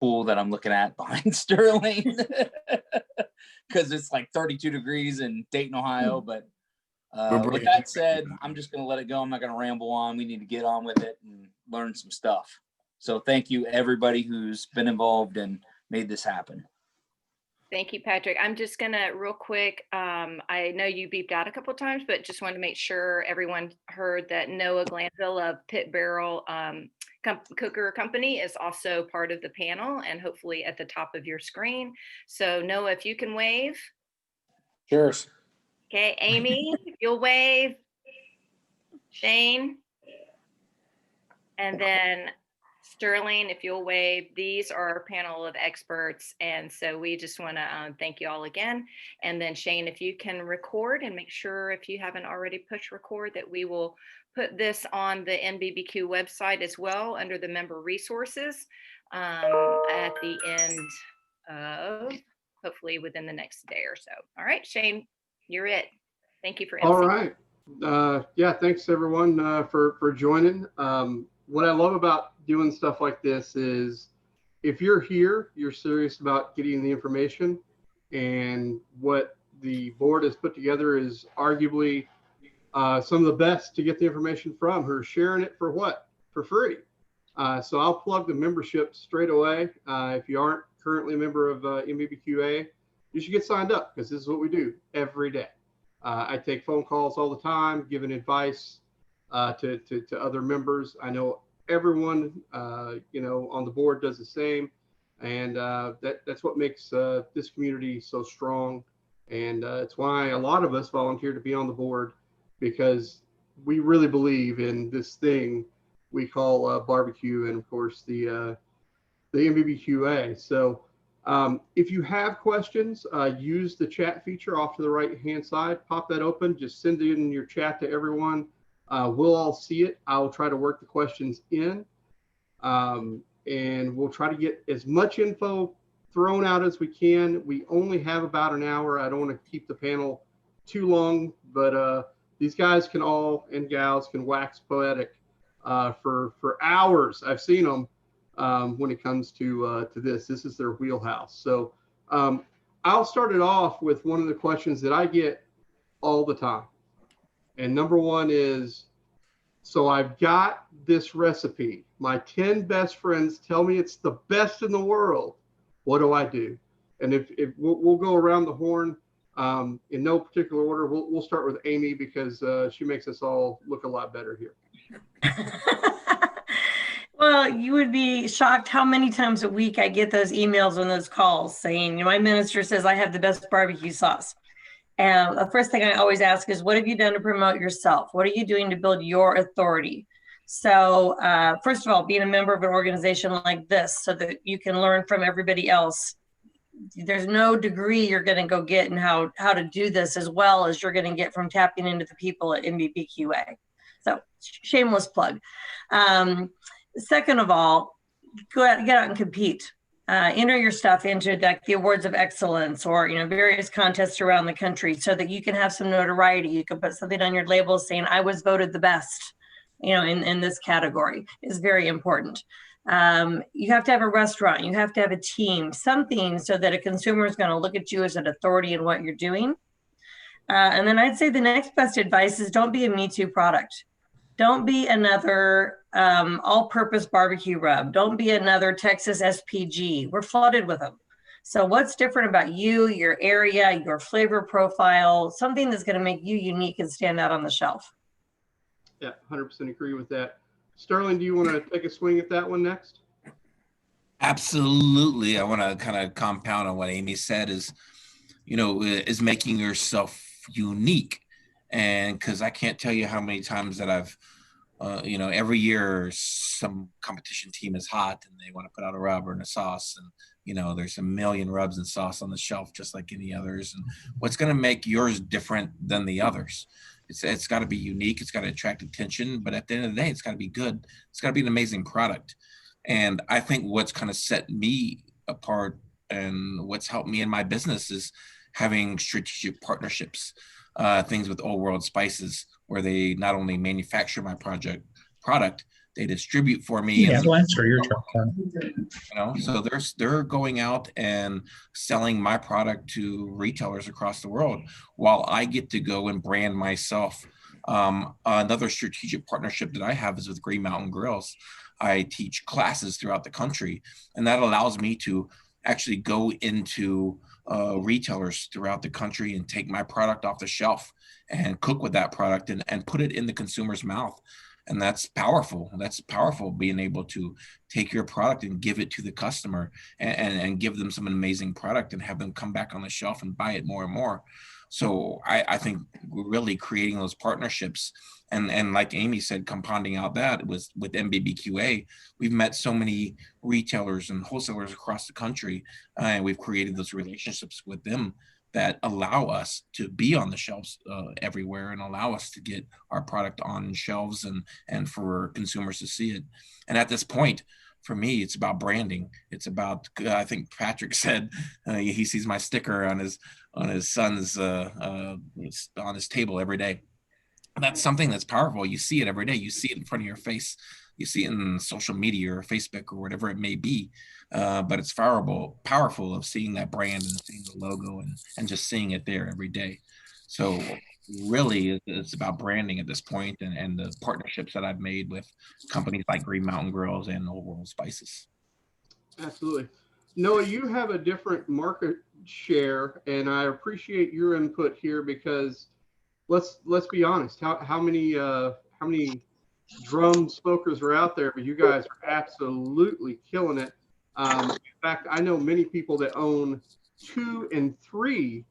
pool that I'm looking at behind Sterling because it's like 32 degrees in Dayton, Ohio. But with that said, I'm just going to let it go. I'm not going to ramble on. We need to get on with it and learn some stuff. So thank you, everybody who's been involved and made this happen. Thank you, Patrick. I'm just going to real quick. I know you beeped out a couple of times, but just wanted to make sure everyone heard that Noah Glanville of Pit Barrel Cooker Company is also part of the panel and hopefully at the top of your screen. So Noah, if you can wave. Sure. Okay, Amy, if you'll wave. Shane. And then Sterling, if you'll wave. These are our panel of experts. And so we just want to thank you all again. And then Shane, if you can record and make sure if you haven't already pushed record that we will put this on the NBBQ website as well under the member resources at the end of hopefully within the next day or so. All right, Shane, you're it. Thank you for MC. All right. Yeah, thanks everyone for joining. What I love about doing stuff like this is if you're here, you're serious about getting the information, and what the board has put together is arguably some of the best to get the information from. Who are sharing it for what? For free. So I'll plug the membership straight away. If you aren't currently a member of NBBQA, you should get signed up because this is what we do every day. I take phone calls all the time, giving advice to other members. I know everyone, on the board does the same, and that's what makes this community so strong. And it's why a lot of us volunteer to be on the board, because we really believe in this thing we call barbecue, and of course the NBBQA. So if you have questions, use the chat feature off to the right hand side. Pop that open. Just send it in your chat to everyone. We'll all see it. I'll try to work the questions in, and we'll try to get as much info thrown out as we can. We only have about an hour. I don't want to keep the panel too long, but these guys can all, and gals, can wax poetic for hours. I've seen them when it comes to this. This is their wheelhouse. So I'll start it off with one of the questions that I get all the time. And number one is, so I've got this recipe. My 10 best friends tell me it's the best in the world. What do I do? And if we'll go around the horn in no particular order. We'll start with Amy because she makes us all look a lot better here. Well, you would be shocked how many times a week I get those emails and those calls saying, my minister says I have the best barbecue sauce. And the first thing I always ask is, what have you done to promote yourself? What are you doing to build your authority? So first of all, being a member of an organization like this so that you can learn from everybody else. There's no degree you're going to go get in how to do this as well as you're going to get from tapping into the people at NBBQA. So shameless plug. Second of all, go out, get out and compete. Enter your stuff into like the awards of excellence or various contests around the country so that you can have some notoriety. You can put something on your label saying I was voted the best, in this category is very important. You have to have a restaurant, you have to have a team, something so that a consumer is going to look at you as an authority in what you're doing. And then I'd say the next best advice is don't be a Me Too product. Don't be another all-purpose barbecue rub. Don't be another Texas SPG. We're flooded with them. So what's different about you, your area, your flavor profile, something that's going to make you unique and stand out on the shelf? Yeah, 100% agree with that. Sterling, do you want to take a swing at that one next? Absolutely. I want to kind of compound on what Amy said is making yourself unique. And because I can't tell you how many times that I've, every year some competition team is hot and they want to put out a rub or a sauce. And, there's a million rubs and sauce on the shelf, just like any others. And what's going to make yours different than the others? It's got to be unique. It's got to attract attention. But at the end of the day, it's got to be good. It's got to be an amazing product. And I think what's kind of set me apart and what's helped me in my business is having strategic partnerships. Things with Old World Spices, where they not only manufacture my product, they distribute for me. Yeah, And we'll answer your turn. so they're going out and selling my product to retailers across the world, while I get to go and brand myself. Another strategic partnership that I have is with Green Mountain Grills. I teach classes throughout the country, and that allows me to actually go into retailers throughout the country and take my product off the shelf and cook with that product and put it in the consumer's mouth. And that's powerful. That's powerful, being able to take your product and give it to the customer and give them some amazing product and have them come back on the shelf and buy it more and more. So I think we're really creating those partnerships. And like Amy said, compounding out that was with NBBQA, we've met so many retailers and wholesalers across the country, and we've created those relationships with them that allow us to be on the shelves everywhere, and allow us to get our product on shelves and for consumers to see it. And at this point, for me, it's about branding. It's about, I think Patrick said, he sees my sticker on his son's on his table every day. That's something that's powerful. You see it every day. You see it in front of your face. You see it in social media or Facebook or whatever it may be. But it's powerful of seeing that brand and seeing the logo and just seeing it there every day. So really, it's about branding at this point, and the partnerships that I've made with companies like Green Mountain Grills and Old World Spices. Absolutely. Noah, you have a different market share, and I appreciate your input here, because let's be honest. How many drum smokers are out there? But you guys are absolutely killing it. In fact, I know many people that own 2 and 3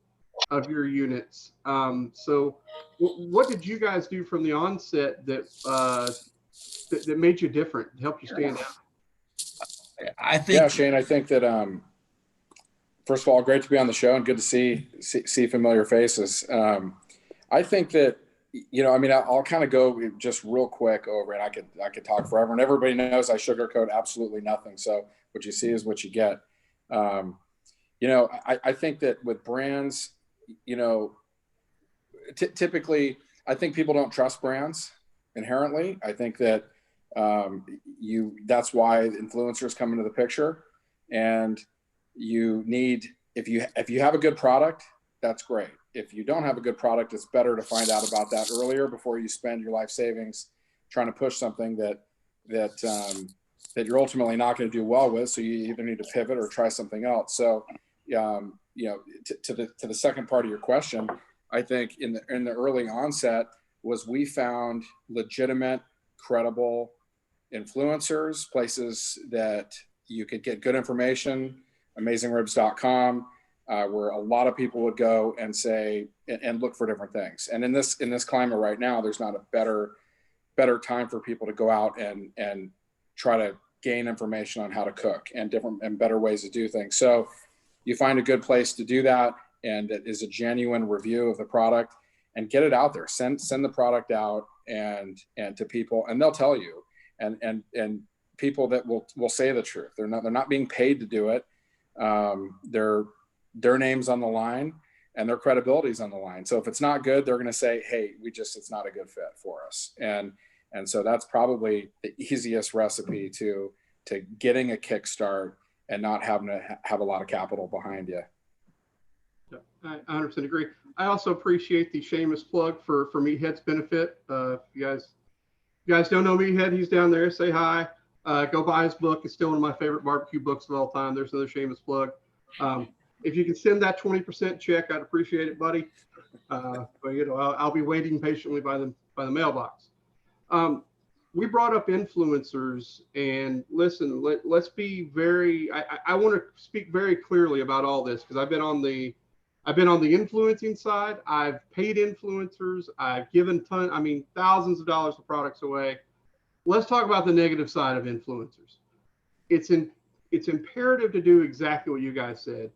of your units. So what did you guys do from the onset that made you different, helped you stand out? I think, yeah, Shane, I think that first of all, great to be on the show and good to see familiar faces. I think that, I mean, I'll kind of go just real quick over it. I could talk forever, and everybody knows I sugarcoat absolutely nothing. So what you see is what you get. I think that with brands, typically, I think people don't trust brands inherently. I think that that's why influencers come into the picture, and you need, if you have a good product, that's great. If you don't have a good product, it's better to find out about that earlier before you spend your life savings trying to push something that you're ultimately not going to do well with. So you either need to pivot or try something else. So, to the second part of your question, I think in the early onset was we found legitimate, credible influencers, places that you could get good information, AmazingRibs.com, where a lot of people would go and say and look for different things. And in this climate right now, there's not a better time for people to go out and try to gain information on how to cook and different and better ways to do things. So you find a good place to do that, and it is a genuine review of the product, and get it out there. Send the product out and to people, and they'll tell you. And people that will say the truth. They're not being paid to do it. Their name's on the line and their credibility's on the line. So if it's not good, they're going to say, hey, it's not a good fit for us. And so that's probably the easiest recipe to getting a kickstart and not having to have a lot of capital behind you. I 100% agree. I also appreciate the shameless plug for Meathead's benefit. If you guys don't know Meathead, he's down there. Say hi. Go buy his book. It's still one of my favorite barbecue books of all time. There's another shameless plug. If you can send that 20% check, I'd appreciate it, buddy. But I'll be waiting patiently by the mailbox. We brought up influencers, and listen, let's be very. I want to speak very clearly about all this, because I've been on the influencing side. I've paid influencers. I've given thousands of dollars of products away. Let's talk about the negative side of influencers. It's imperative to do exactly what you guys said.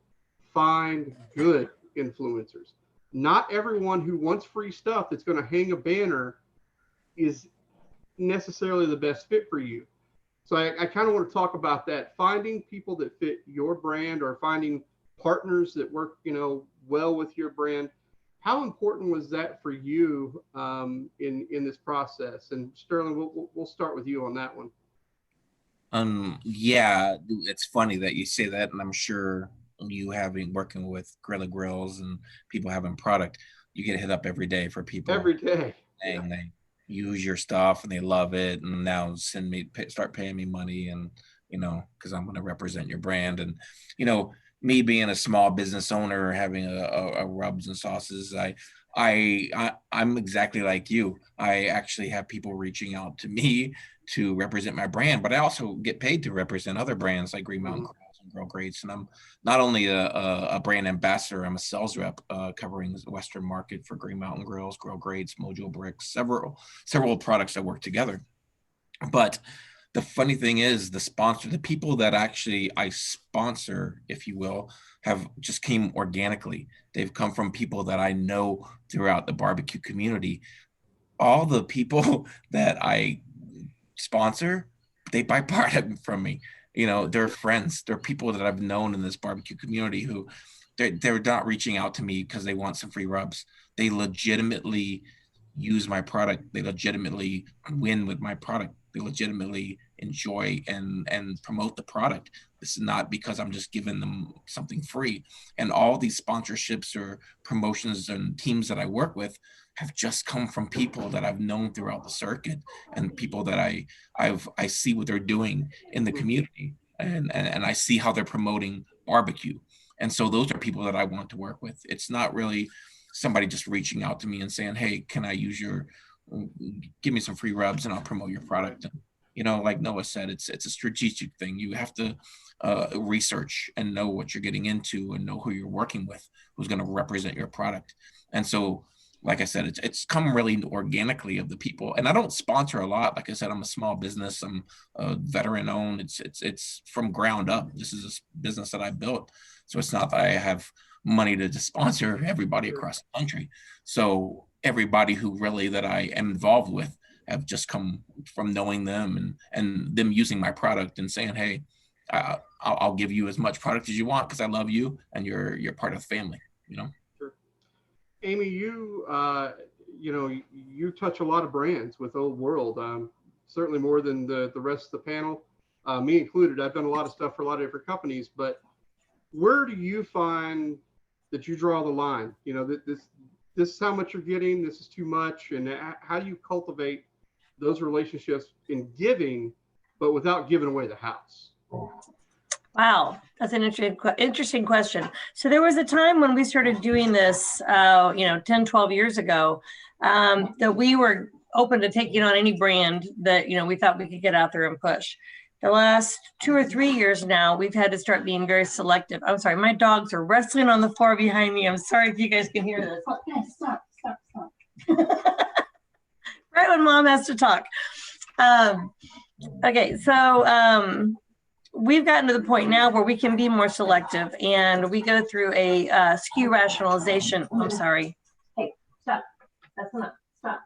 Find good influencers. Not everyone who wants free stuff that's going to hang a banner is necessarily the best fit for you. So I kind of want to talk about that. Finding people that fit your brand, or finding partners that work, well with your brand. How important was that for you in this process? And Sterling, we'll start with you on that one. Yeah, it's funny that you say that, and I'm sure you having working with Gorilla Grills and people having product, you get hit up every day for people Every day saying they use your stuff and they love it, and now start paying me money, and because I'm going to represent your brand. And me being a small business owner, having a rubs and sauces, I'm exactly like you. I actually have people reaching out to me to represent my brand, but I also get paid to represent other brands like Green Mountain Grills and Grill Grates. And I'm not only a brand ambassador, I'm a sales rep covering the Western market for Green Mountain Grills, Grill Grates, Mojo Bricks, several products that work together. But the funny thing is, the people that actually I sponsor, if you will, have just came organically. They've come from people that I know throughout the barbecue community. All the people that I sponsor, they buy product from me. They're friends. They're people that I've known in this barbecue community who they're not reaching out to me because they want some free rubs. They legitimately use my product. They legitimately win with my product. They legitimately enjoy and promote the product. This is not because I'm just giving them something free. And all these sponsorships or promotions and teams that I work with have just come from people that I've known throughout the circuit, and people that I see what they're doing in the community, and I see how they're promoting barbecue. And so those are people that I want to work with. It's not really somebody just reaching out to me and saying, hey, can I give me some free rubs and I'll promote your product. And, like Noah said, it's a strategic thing. You have to research and know what you're getting into and know who you're working with, who's going to represent your product. And so, like I said, it's come really organically of the people. And I don't sponsor a lot. Like I said, I'm a small business. I'm a veteran owned. It's from ground up. This is a business that I built. So it's not that I have money to sponsor everybody across the country. So everybody who really that I am involved with have just come from knowing them and them using my product and saying, hey, I'll give you as much product as you want because I love you and you're part of the family, Sure. Amy, you touch a lot of brands with Old World, certainly more than the rest of the panel, me included. I've done a lot of stuff for a lot of different companies, but where do you find that you draw the line? This is how much you're getting, this is too much, and how do you cultivate those relationships in giving, but without giving away the house? Wow, that's an interesting question. So there was a time when we started doing this, 10, 12 years ago, that we were open to taking on any brand that, we thought we could get out there and push. The last 2 or 3 years now, we've had to start being very selective. I'm sorry, my dogs are wrestling on the floor behind me. I'm sorry if you guys can hear this. Stop. Right when mom has to talk. Okay, so we've gotten to the point now where we can be more selective, and we go through a SKU rationalization. I'm sorry. Hey, stop. That's enough. Stop.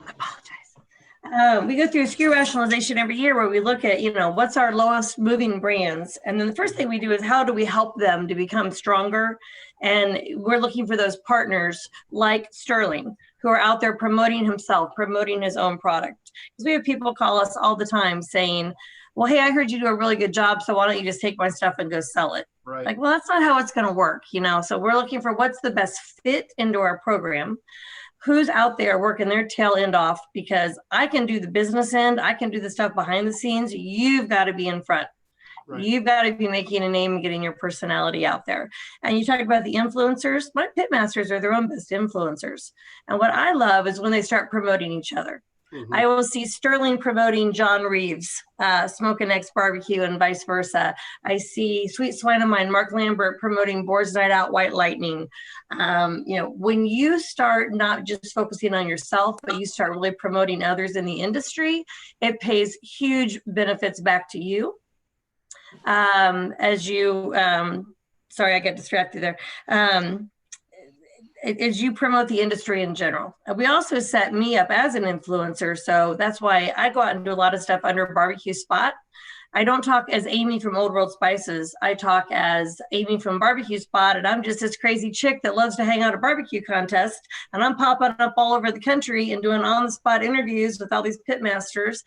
I apologize. We go through a SKU rationalization every year where we look at, what's our lowest moving brands. And then the first thing we do is how do we help them to become stronger? And we're looking for those partners like Sterling, who are out there promoting himself, promoting his own product. Because we have people call us all the time saying, well, hey, I heard you do a really good job, so why don't you just take my stuff and go sell it? Right. Like, well, that's not how it's going to work, So we're looking for what's the best fit into our program. Who's out there working their tail end off, because I can do the business end, I can do the stuff behind the scenes. You've got to be in front. Right. You've got to be making a name and getting your personality out there. And you talk about the influencers. My pitmasters are their own best influencers. And what I love is when they start promoting each other. Mm-hmm. I will see Sterling promoting John Reeves, Smokin' X Barbecue, and vice versa. I see Sweet Swine of Mine, Mark Lambert, promoting Boar's Night Out, White Lightning. When you start not just focusing on yourself, but you start really promoting others in the industry, it pays huge benefits back to you. As you, sorry, I got distracted there. As you promote the industry in general. We also set me up as an influencer. So that's why I go out and do a lot of stuff under Barbecue Spot. I don't talk as Amy from Old World Spices. I talk as Amy from Barbecue Spot, and I'm just this crazy chick that loves to hang out at barbecue contests, and I'm popping up all over the country and doing on-the-spot interviews with all these pit masters,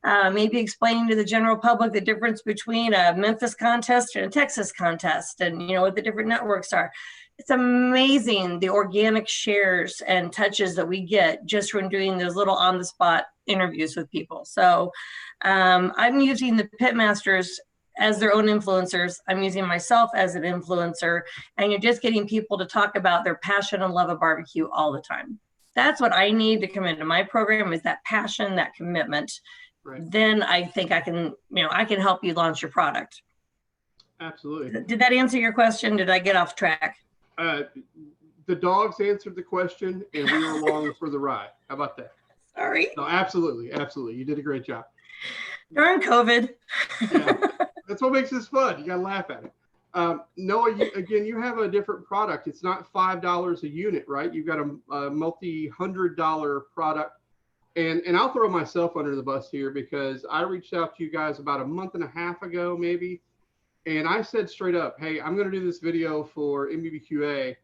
maybe explaining to the general public the difference between a Memphis contest and a Texas contest, and what the different networks are. It's amazing the organic shares and touches that we get just from doing those little on-the-spot interviews with people. So I'm using the pitmasters as their own influencers. I'm using myself as an influencer, and you're just getting people to talk about their passion and love of barbecue all the time. That's what I need to come into my program, is that passion, that commitment. Right. Then I think I can, I can help you launch your product. Absolutely. Did that answer your question? Did I get off track? The dogs answered the question, and we were along for the ride. How about that? Sorry. No, absolutely. Absolutely. You did a great job. During COVID. Yeah. That's what makes this fun. You got to laugh at it. Noah, you have a different product. It's not $5 a unit, right? You've got a multi-$100 product. And I'll throw myself under the bus here, because I reached out to you guys about a month and a half ago, maybe. And I said straight up, hey, I'm going to do this video for NBBQA.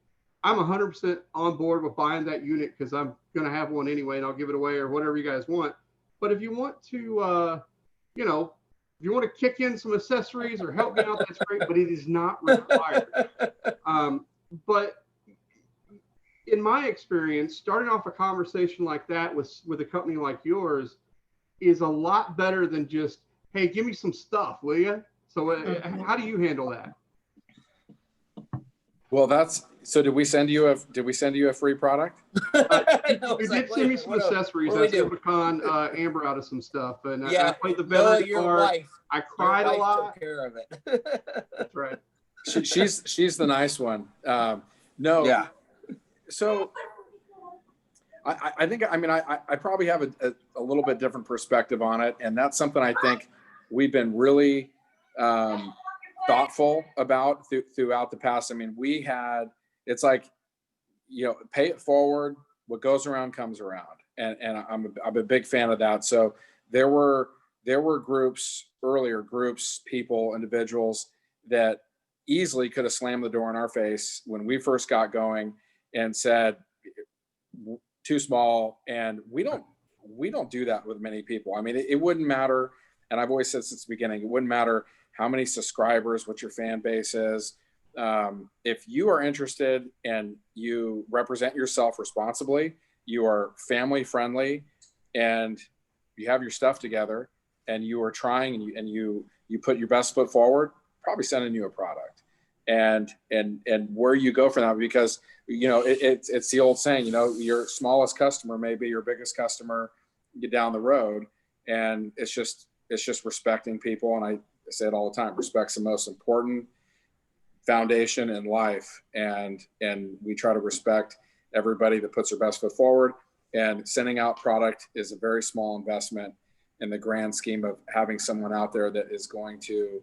I'm 100% on board with buying that unit, because I'm going to have one anyway, and I'll give it away or whatever you guys want. But if you want to, if you want to kick in some accessories or help me out, that's great, but it is not required. But in my experience, starting off a conversation like that with a company like yours is a lot better than just, hey, give me some stuff, will you? So how do you handle that? Well, so did we send you a free product? You did send me some accessories. I sent Pecan Amber out of some stuff, and I played the veteran card. I cried a lot. Took care of it. That's right. She's the nice one. No. Yeah. So I think, I probably have a little bit different perspective on it, and that's something I think we've been really thoughtful about throughout the past. It's like, pay it forward. What goes around comes around, and I'm a big fan of that. So there were earlier groups, people, individuals that easily could have slammed the door in our face when we first got going and said, too small. And we don't do that with many people. It wouldn't matter. And I've always said since the beginning, it wouldn't matter how many subscribers, what your fan base is. If you are interested and you represent yourself responsibly, you are family friendly, and you have your stuff together, and you are trying, and you put your best foot forward, probably sending you a product. And where you go from that, because it's the old saying, your smallest customer may be your biggest customer down the road, and it's just respecting people. And I say it all the time, respect's the most important foundation in life, and we try to respect everybody that puts their best foot forward. And sending out product is a very small investment in the grand scheme of having someone out there that is going to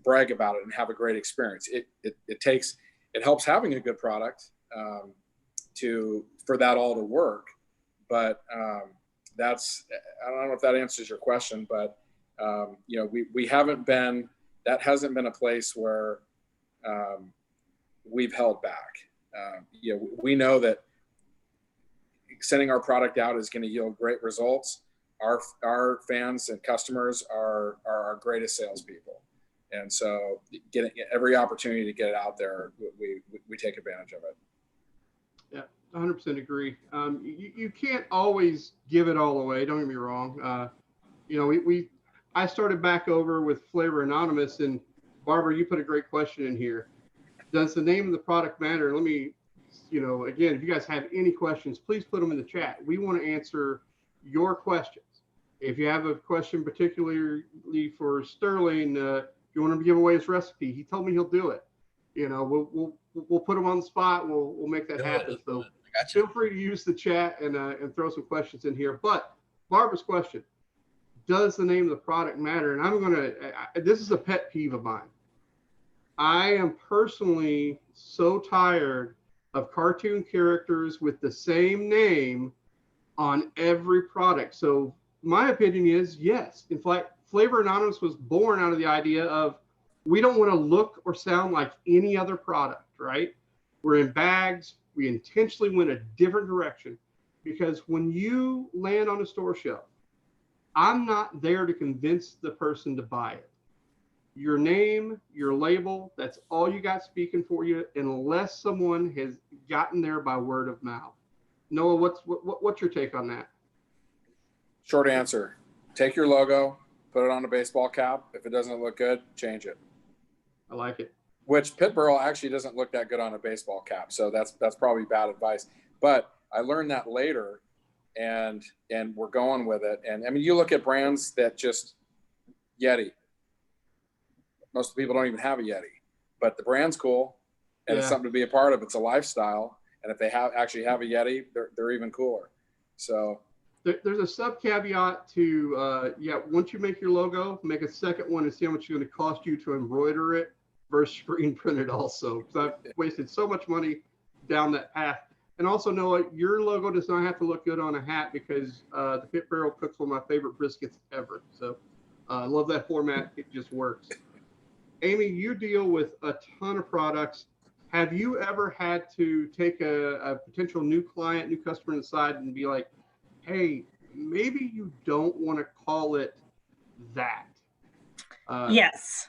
brag about it and have a great experience. It helps having a good product for that all to work. But I don't know if that answers your question, but we haven't been, that hasn't been a place where we've held back. We know that sending our product out is going to yield great results. Our fans and customers are our greatest salespeople. And so getting every opportunity to get it out there, we take advantage of it. Yeah, 100% agree. You can't always give it all away. Don't get me wrong. I started back over with Flavor Anonymous, and Barbara, you put a great question in here. Does the name of the product matter? Let me, again, if you guys have any questions, please put them in the chat. We want to answer your questions. If you have a question particularly for Sterling, you want him to give away his recipe, he told me he'll do it. We'll put him on the spot. We'll make that happen. So feel free to use the chat and throw some questions in here. But Barbara's question: does the name of the product matter? And this is a pet peeve of mine. I am personally so tired of cartoon characters with the same name on every product. So my opinion is yes. In fact, Flavor Anonymous was born out of the idea of we don't want to look or sound like any other product, right? We're in bags. We intentionally went a different direction because when you land on a store shelf, I'm not there to convince the person to buy it. Your name, your label, that's all you got speaking for you, unless someone has gotten there by word of mouth. Noah, what's your take on that? Short answer, take your logo, put it on a baseball cap. If it doesn't look good, change it. I like it. Which Pitbull actually doesn't look that good on a baseball cap. So that's probably bad advice. But I learned that later and we're going with it. And I mean, you look at brands that just Yeti. Most people don't even have a Yeti, but the brand's cool and it's something to be a part of. It's a lifestyle. And if they actually have a Yeti, they're even cooler. So there's a sub caveat to, once you make your logo, make a second one and see how much it's going to cost you to embroider it versus screen print it also. Because I've wasted so much money down that path. And also, Noah, your logo does not have to look good on a hat because the Pit Barrel cooks one of my favorite briskets ever. So I love that format. It just works. Amy, you deal with a ton of products. Have you ever had to take a potential new client, new customer aside and be like, hey, maybe you don't want to call it that? Yes.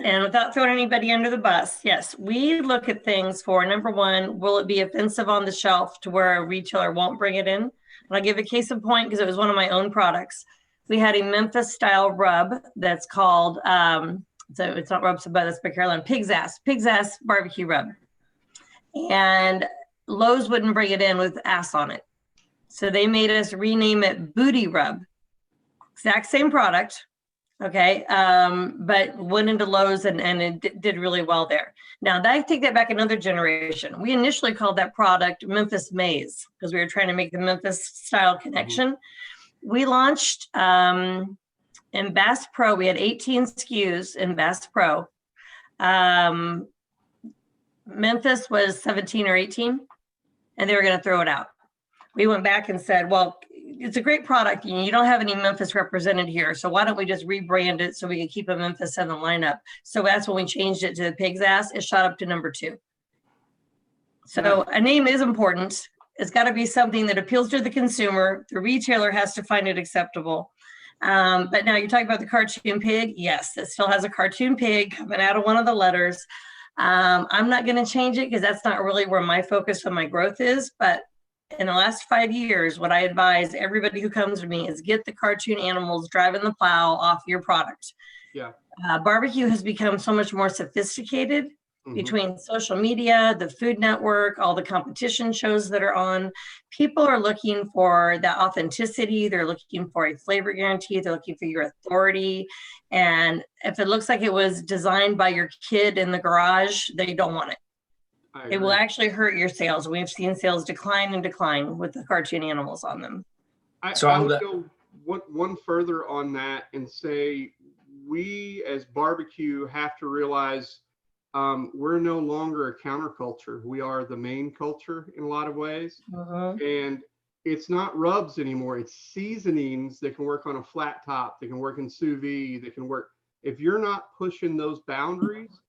And without throwing anybody under the bus, yes, we look at things for, number one, will it be offensive on the shelf to where a retailer won't bring it in? And I'll give a case in point because it was one of my own products. We had a Memphis style rub that's called, so it's not rub, but it's by Carolina, Pig's Ass barbecue rub. And Lowe's wouldn't bring it in with ass on it. So they made us rename it Booty Rub. Exact same product, okay, but went into Lowe's and it did really well there. Now, I take that back another generation. We initially called that product Memphis Maize because we were trying to make the Memphis style connection. We launched in Bass Pro, we had 18 SKUs in Bass Pro. Memphis was 17 or 18, and they were going to throw it out. We went back and said, well, it's a great product. You don't have any Memphis represented here. So why don't we just rebrand it so we can keep a Memphis in the lineup? So that's when we changed it to the Pig's Ass. It shot up to number 2. So a name is important. It's got to be something that appeals to the consumer. The retailer has to find it acceptable. But now you're talking about the cartoon pig. Yes, it still has a cartoon pig coming out of one of the letters. I'm not going to change it because that's not really where my focus on my growth is. But in the last 5 years, what I advise everybody who comes to me is get the cartoon animals driving the plow off your product. Yeah. Barbecue has become so much more sophisticated between social media, the Food Network, all the competition shows that are on. People are looking for that authenticity. They're looking for a flavor guarantee. They're looking for your authority. And if it looks like it was designed by your kid in the garage, they don't want it. It will actually hurt your sales. We've seen sales decline with the cartoon animals on them. I would go one further on that and say we as barbecue have to realize we're no longer a counterculture. We are the main culture in a lot of ways. And it's not rubs anymore. It's seasonings that can work on a flat top, that can work in sous vide, that can work. If you're not pushing those boundaries,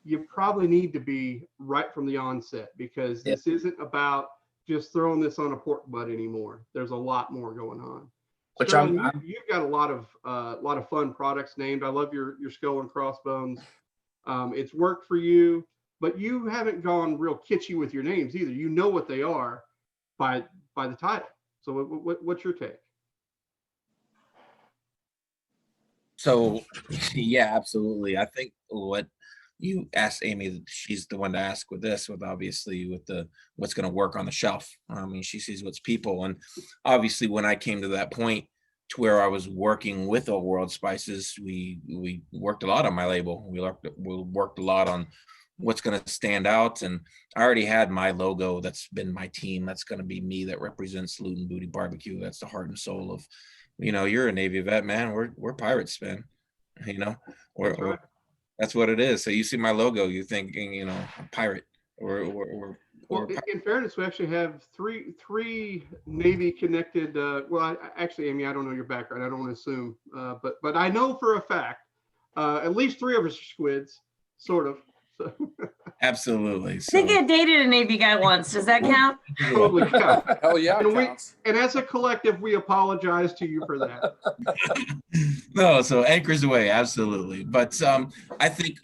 you probably need to be right from the onset because this isn't about just throwing this on a pork butt anymore. There's a lot more going on. Which Sterling, you've got a lot of fun products named. I love your skull and crossbones. It's worked for you, but you haven't gone real kitschy with your names either. You know what they are by the title. So what's your take? So yeah, absolutely. I think what you asked Amy, she's the one to ask with this, with obviously with the what's going to work on the shelf. I mean, she sees what's people, and obviously when I came to that point to where I was working with Old World Spices, we worked a lot on my label. We worked a lot on what's going to stand out, and I already had my logo. That's been my team. That's going to be me. That represents Loot and Booty Barbecue. That's the heart and soul of, you're a Navy vet, man. We're pirates, man. That's what it is. So you see my logo, you're thinking, a pirate or Or Well, in fairness, we actually have three Navy connected. Actually, Amy, I don't know your background. I don't want to assume, but I know for a fact, at least three of us are squids, sort of. So. absolutely. I So think I dated a Navy guy once. Does that count? Totally count. Hell yeah, it counts. And as a collective, we apologize to you for that. no, so anchors away, absolutely. But I think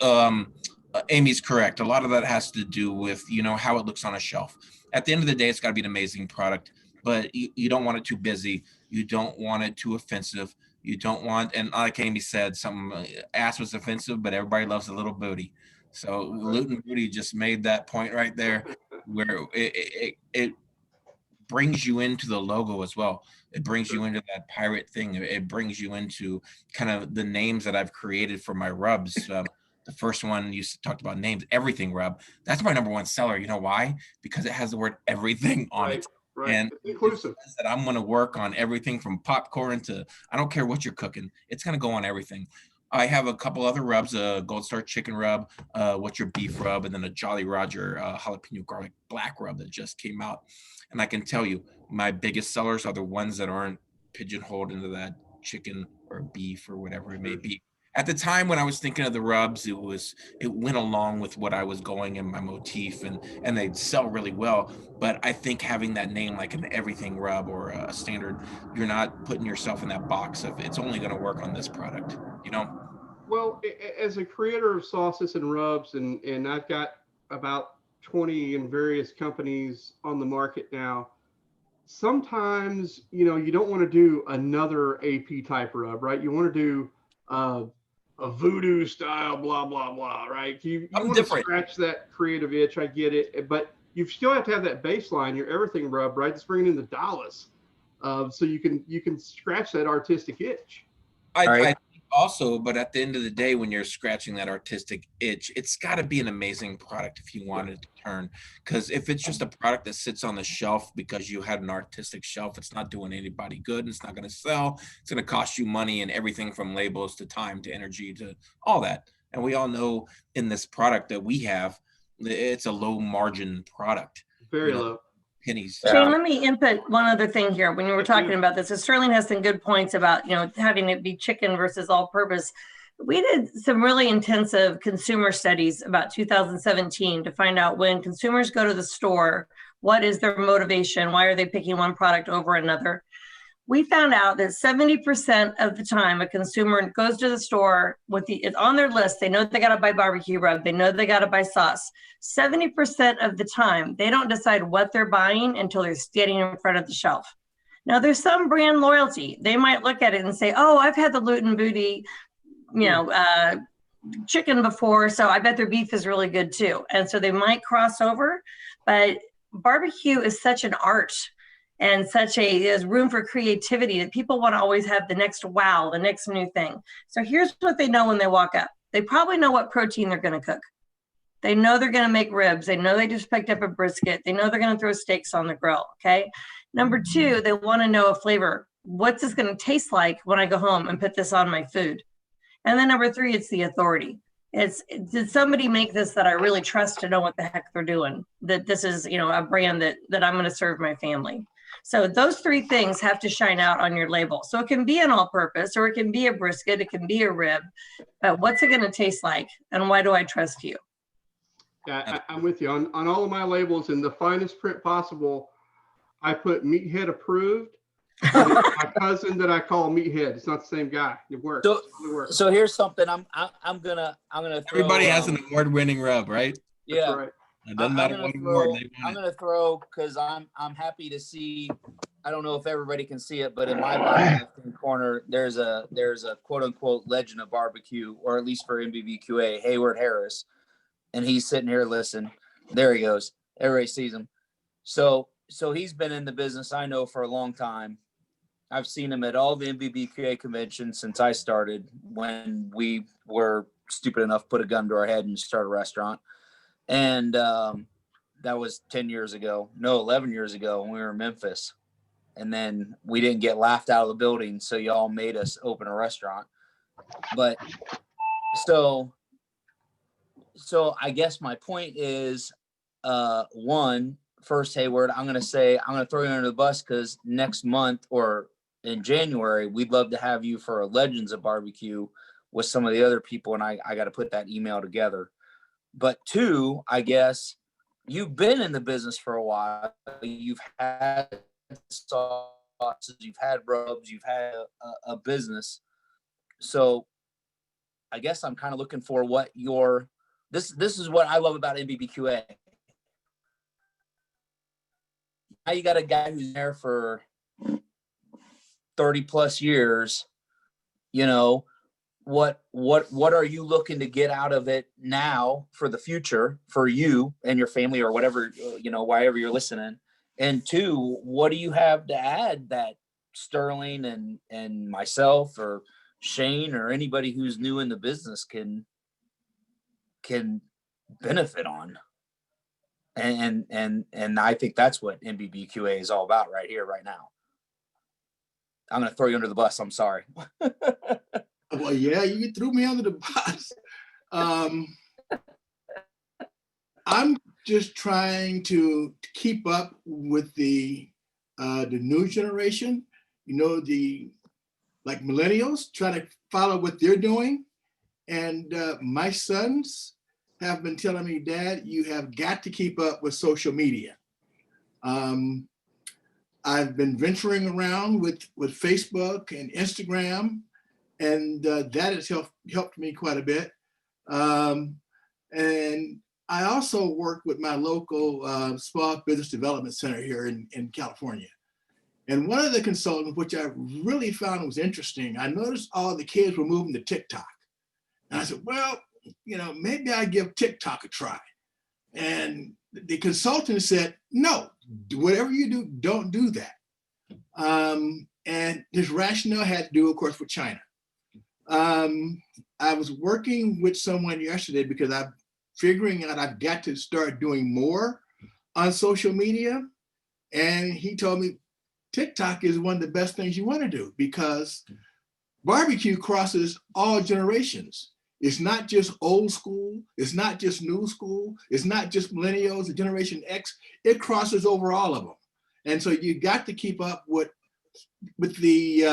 Amy's correct. A lot of that has to do with, you know, how it looks on a shelf. At the end of the day, it's got to be an amazing product, but you don't want it too busy. You don't want it too offensive. You don't want, and like Amy said, some ass was offensive, but everybody loves a little booty. So Luton Booty just made that point right there, where it brings you into the logo as well. It brings you into that pirate thing. It brings you into kind of the names that I've created for my rubs. The first one you talked about names, everything rub. That's my number one seller. You know why? Because it has the word everything on it. Right. And It's inclusive. that I'm going to work on everything from popcorn to, I don't care what you're cooking. It's going to go on everything. I have a couple other rubs, a Gold Star chicken rub, what's your beef rub, and then a Jolly Roger jalapeno garlic black rub that just came out. And I can tell you, my biggest sellers are the ones that aren't pigeonholed into that chicken or beef or whatever it may be. At the time when I was thinking of the rubs, it went along with what I was going in my motif, and they'd sell really well. But I think having that name like an everything rub or a standard, you're not putting yourself in that box of it's only going to work on this product, you know? Well, as a creator of sauces and rubs, and I've got about 20 in various companies on the market now, sometimes, you know, you don't want to do another AP type rub, right? You want to do a voodoo style, blah, blah, blah, right? You want to scratch that creative itch. I get it. But you still have to have that baseline, your everything rub, right? That's bringing in the dollars. So you can scratch that artistic itch. I think also, but at the end of the day, when you're scratching that artistic itch, it's got to be an amazing product if you want it to turn. Because if it's just a product that sits on the shelf because you had an artistic shelf, it's not doing anybody good, and it's not going to sell. It's going to cost you money and everything from labels to time to energy to all that. And we all know in this product that we have, it's a low margin product. Very low. Pennies. Shane, let me input one other thing here. When you were talking about this, Sterling has some good points about, you know, having it be chicken versus all purpose. We did some really intensive consumer studies about 2017 to find out when consumers go to the store, what is their motivation? Why are they picking one product over another? We found out that 70% of the time a consumer goes to the store it's on their list. They know they got to buy barbecue rub. They know they got to buy sauce. 70% of the time, they don't decide what they're buying until they're standing in front of the shelf. Now, there's some brand loyalty. They might look at it and say, oh, I've had the Luton Booty, chicken before, so I bet their beef is really good too. And so they might cross over, but barbecue is such an art. And there's room for creativity that people want to always have the next wow, the next new thing. So here's what they know when they walk up. They probably know what protein they're going to cook. They know they're going to make ribs. They know they just picked up a brisket. They know they're going to throw steaks on the grill, okay? Number two, they want to know a flavor. What's this going to taste like when I go home and put this on my food? And then number three, it's the authority. Did somebody make this that I really trust to know what the heck they're doing? That this is, a brand that I'm going to serve my family. So those three things have to shine out on your label. So it can be an all-purpose, or it can be a brisket, it can be a rib, but what's it going to taste like, and why do I trust you? Yeah, I'm with you. On all of my labels, in the finest print possible, I put Meathead approved. My cousin that I call Meathead. It's not the same guy. It works. So here's something I'm gonna throw. Everybody has an award-winning rub, right? Yeah. That's right. It doesn't matter what award they I'm won. gonna throw, because I'm happy to see. I don't know if everybody can see it, but in my bottom left-hand corner, there's a quote unquote legend of barbecue, or at least for NBBQA, Hayward Harris, and he's sitting here. Listen, there he goes. Everybody sees him. So he's been in the business, I know, for a long time. I've seen him at all the NBBQA conventions since I started, when we were stupid enough to put a gun to our head and start a restaurant. And that was 10 years ago. No, 11 years ago, when we were in Memphis. And then we didn't get laughed out of the building, so y'all made us open a restaurant. But so I guess my point is, first, Hayward, I'm going to throw you under the bus because next month or in January, we'd love to have you for a Legends of Barbecue with some of the other people. And I got to put that email together. But two, I guess you've been in the business for a while. You've had sauces, you've had rubs, you've had a business. So I guess I'm kind of looking for what this is what I love about NBBQA. Now you got a guy who's there for 30 plus years. You know, what are you looking to get out of it now for the future for you and your family or whatever, wherever you're listening? And two, what do you have to add that Sterling and myself or Shane or anybody who's new in the business can benefit on? And I think that's what NBBQA is all about right here, right now. I'm going to throw you under the bus. I'm sorry. Well, yeah, you threw me under the bus. I'm just trying to keep up with the new generation. Like millennials, try to follow what they're doing. And my sons have been telling me, Dad, you have got to keep up with social media. I've been venturing around with Facebook and Instagram, and that has helped me quite a bit. And I also work with my local Small Business Development Center here in California. And one of the consultants, which I really found was interesting, I noticed all the kids were moving to TikTok. And I said, well, maybe I give TikTok a try. And the consultant said, no, whatever you do, don't do that. And his rationale had to do, of course, with China. I was working with someone yesterday because I'm figuring out I've got to start doing more on social media. And he told me TikTok is one of the best things you want to do because barbecue crosses all generations. It's not just old school. It's not just new school. It's not just millennials or Generation X. It crosses over all of them. And so you got to keep up with the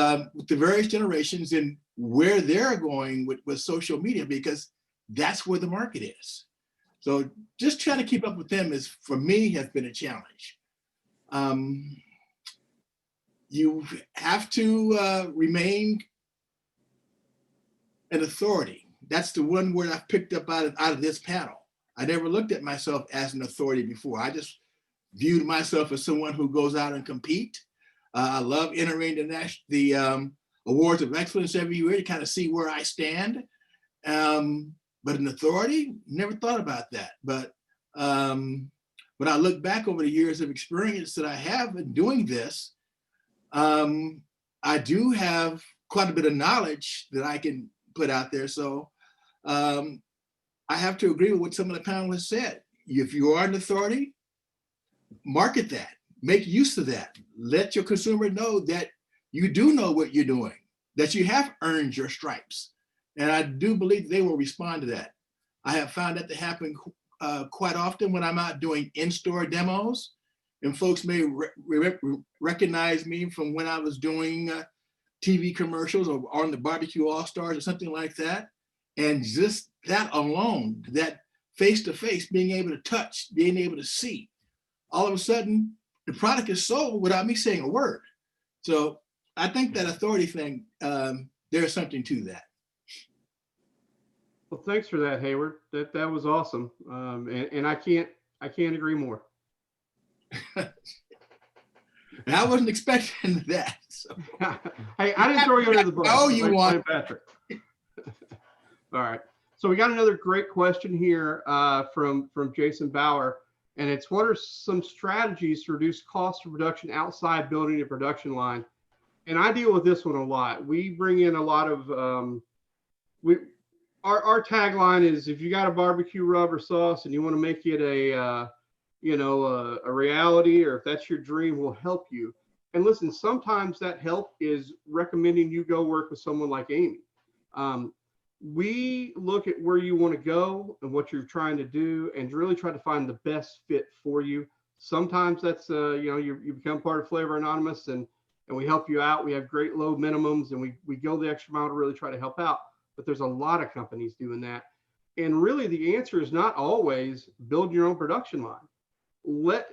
various generations and where they're going with social media, because that's where the market is. So just trying to keep up with them for me, has been a challenge. You have to remain an authority. That's the one word I've picked up out of this panel. I never looked at myself as an authority before. I just viewed myself as someone who goes out and compete. I love entering the awards of excellence every year to kind of see where I stand. But an authority, never thought about that. But when I look back over the years of experience that I have in doing this, I do have quite a bit of knowledge that I can put out there. So I have to agree with what some of the panelists said. If you are an authority, market that, make use of that. Let your consumer know that you do know what you're doing, that you have earned your stripes. And I do believe they will respond to that. I have found that to happen quite often when I'm out doing in-store demos, and folks may recognize me from when I was doing TV commercials or on the Barbecue All-Stars or something like that. And just that alone, that face-to-face, being able to touch, being able to see, all of a sudden, the product is sold without me saying a word. So I think that authority thing, there's something to that. Well, thanks for that, Hayward. That was awesome. And I can't agree more. And I wasn't expecting that. So. Hey, I didn't throw you under the bus. Oh, you want Patrick. All right. So we got another great question here from Jason Bauer. And it's, what are some strategies to reduce cost of production outside building a production line? And I deal with this one a lot. We bring in a lot of, our tagline is, if you got a barbecue rub or sauce and you want to make it a reality, or if that's your dream, we'll help you. And listen, sometimes that help is recommending you go work with someone like Amy. we look at where you want to go and what you're trying to do and really try to find the best fit for you. Sometimes that's, you become part of Flavor Anonymous and we help you out. We have great low minimums and we go the extra mile to really try to help out. But there's a lot of companies doing that. And really the answer is not always build your own production line.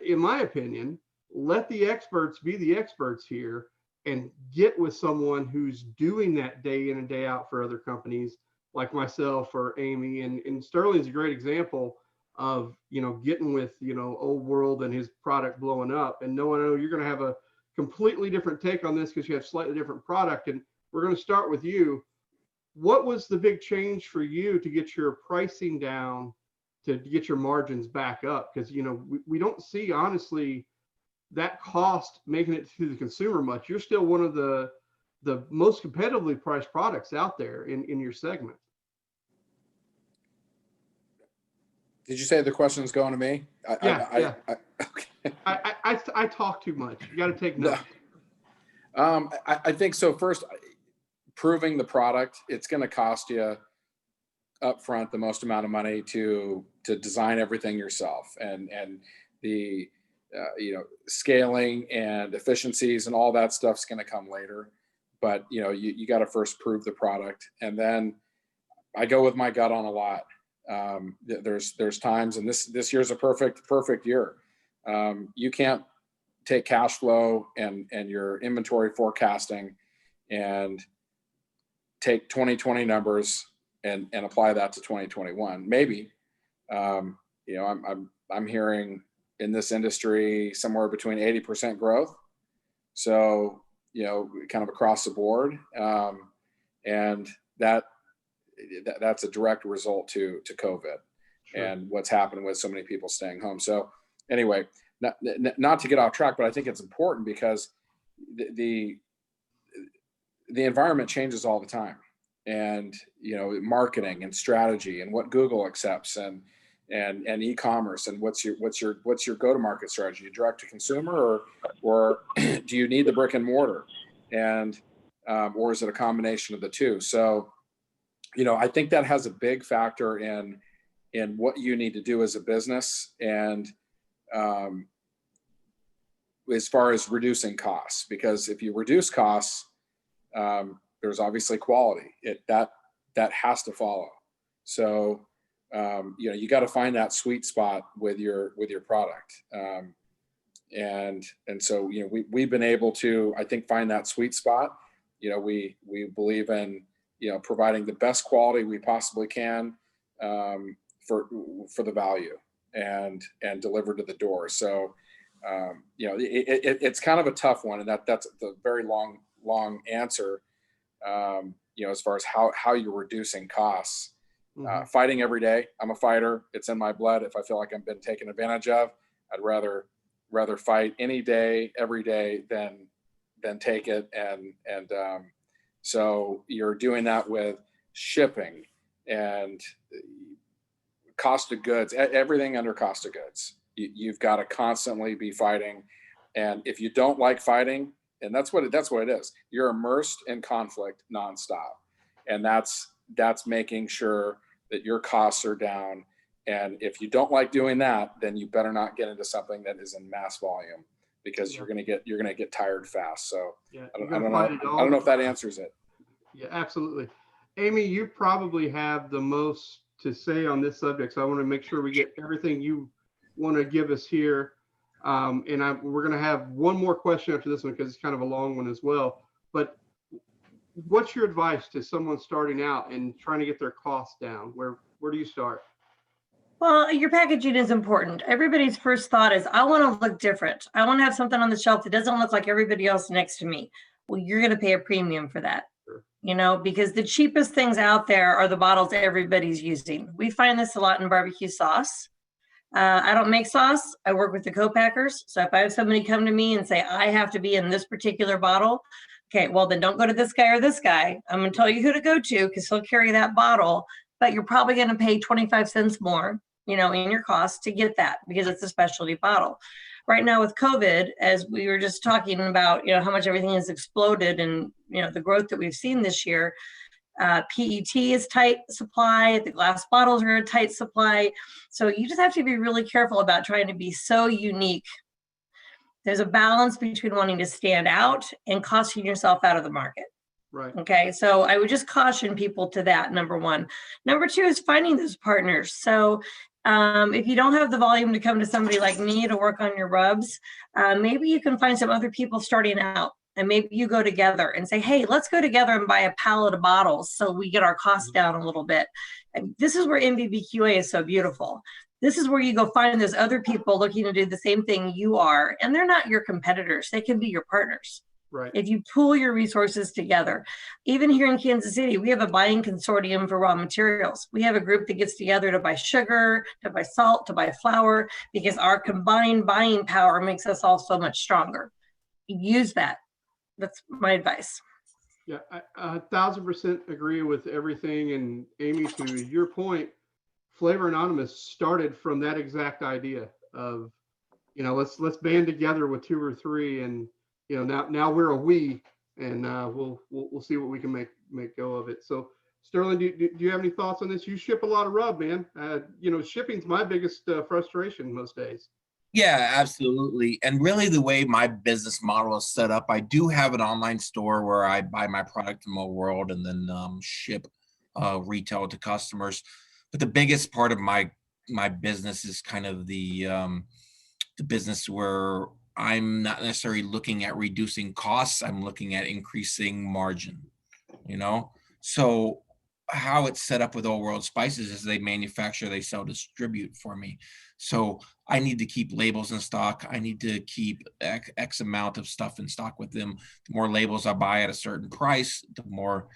In my opinion, let the experts be the experts here and get with someone who's doing that day in and day out for other companies like myself or Amy. And Sterling's a great example of, getting with, Old World and his product blowing up. And no, you're going to have a completely different take on this because you have slightly different product. And we're going to start with you. What was the big change for you to get your pricing down, to get your margins back up? Because, we don't see, honestly, that cost making it to the consumer much. You're still one of the most competitively priced products out there in your segment. Did you say the question's going to me? Yeah. Okay. I talk too much. You got to take notes. I think so. First, proving the product, it's going to cost you upfront the most amount of money to design everything yourself, and the scaling and efficiencies and all that stuff's going to come later. But you got to first prove the product, and then I go with my gut on a lot. There's times, and this year's a perfect year. You can't take cash flow and your inventory forecasting and take 2020 numbers and apply that to 2021. Maybe, I'm hearing in this industry somewhere between 80% growth. So, kind of across the board. And that's a direct result to COVID. Sure. And what's happened with so many people staying home. So anyway, not to get off track, but I think it's important because the environment changes all the time, and marketing and strategy and what Google accepts and e-commerce and what's your go-to-market strategy, direct to consumer or do you need the brick and mortar, and or is it a combination of the two? So I think that has a big factor in what you need to do as a business, and as far as reducing costs, because if you reduce costs, there's obviously quality. That has to follow. So you got to find that sweet spot with your product, and so we've been able to, I think, find that sweet spot. We believe in providing the best quality we possibly can for the value and delivered to the door. So it's kind of a tough one, and that's the very long answer. As far as how you're reducing costs. Mm-hmm. Fighting every day. I'm a fighter. It's in my blood. If I feel like I've been taken advantage of, I'd rather fight any day, every day than take it. And so you're doing that with shipping and cost of goods, everything under cost of goods. You've got to constantly be fighting. And if you don't like fighting, and that's what it is, you're immersed in conflict nonstop. And that's making sure that your costs are down. And if you don't like doing that, then you better not get into something that is in mass volume, because you're gonna get tired fast. So I don't know if that answers it. Yeah, absolutely. Amy, you probably have the most to say on this subject, so I want to make sure we get everything you want to give us here. We're going to have one more question after this one because it's kind of a long one as well. But what's your advice to someone starting out and trying to get their costs down? Where do you start? Well, your packaging is important. Everybody's first thought is, I want to look different. I want to have something on the shelf that doesn't look like everybody else next to me. Well, you're going to pay a premium for that. Sure. Because the cheapest things out there are the bottles everybody's using. We find this a lot in barbecue sauce. I don't make sauce. I work with the co-packers. So if I have somebody come to me and say, I have to be in this particular bottle, okay, well, then don't go to this guy or this guy. I'm going to tell you who to go to because he'll carry that bottle, but you're probably going to pay 25 cents more, in your cost to get that because it's a specialty bottle. Right now with COVID, as we were just talking about, how much everything has exploded and, the growth that we've seen this year, PET is tight supply. The glass bottles are a tight supply. So you just have to be really careful about trying to be so unique. There's a balance between wanting to stand out and costing yourself out of the market. Right. Okay. So I would just caution people to that, number one. Number two is finding those partners. So if you don't have the volume to come to somebody like me to work on your rubs, maybe you can find some other people starting out. And maybe you go together and say, hey, let's go together and buy a pallet of bottles so we get our costs down a little bit. And this is where NBBQA is so beautiful. This is where you go find those other people looking to do the same thing you are. And they're not your competitors. They can be your partners. Right. If you pool your resources together. Even here in Kansas City, we have a buying consortium for raw materials. We have a group that gets together to buy sugar, to buy salt, to buy flour, because our combined buying power makes us all so much stronger. Use that. That's my advice. Yeah, I 1,000% agree with everything. And Amy, to your point, Flavor Anonymous started from that exact idea of, let's band together with 2 or 3, and now we're a we, and we'll see what we can make go of it. So Sterling, do you have any thoughts on this? You ship a lot of rub, man. Shipping's my biggest frustration most days. Yeah, absolutely. And really the way my business model is set up, I do have an online store where I buy my product from a world and then ship retail to customers. But the biggest part of my business is kind of the business where I'm not necessarily looking at reducing costs. I'm looking at increasing margin, So how it's set up with Old World Spices is they manufacture, they sell, distribute for me. So I need to keep labels in stock. I need to keep X amount of stuff in stock with them. The more labels I buy at a certain price, the more,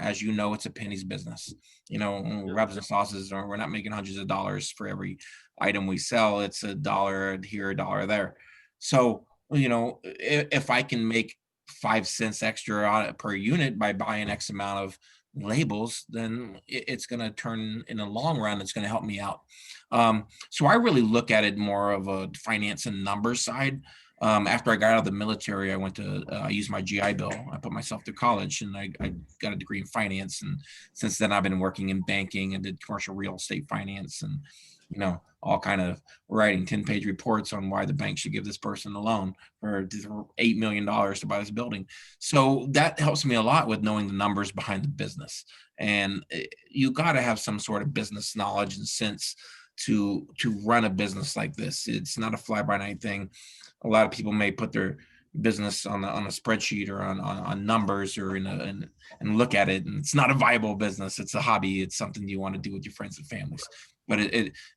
as it's a pennies business. Rubs and sauces, we're not making hundreds of dollars for every item we sell. It's $1 here, $1 there. So, if I can make 5 cents extra per unit by buying X amount of labels, then it's going to turn, in the long run, it's going to help me out. So I really look at it more of a finance and numbers side. After I got out of the military, I used my GI Bill. I put myself through college, and I got a degree in finance. And since then I've been working in banking and did commercial real estate finance, and all kind of writing 10-page reports on why the bank should give this person a loan for $8 million to buy this building. So that helps me a lot with knowing the numbers behind the business. And you got to have some sort of business knowledge and sense to run a business like this. It's not a fly-by-night thing. A lot of people may put their business on a spreadsheet or on numbers or and look at it, and it's not a viable business. It's a hobby. It's something you want to do with your friends and families. But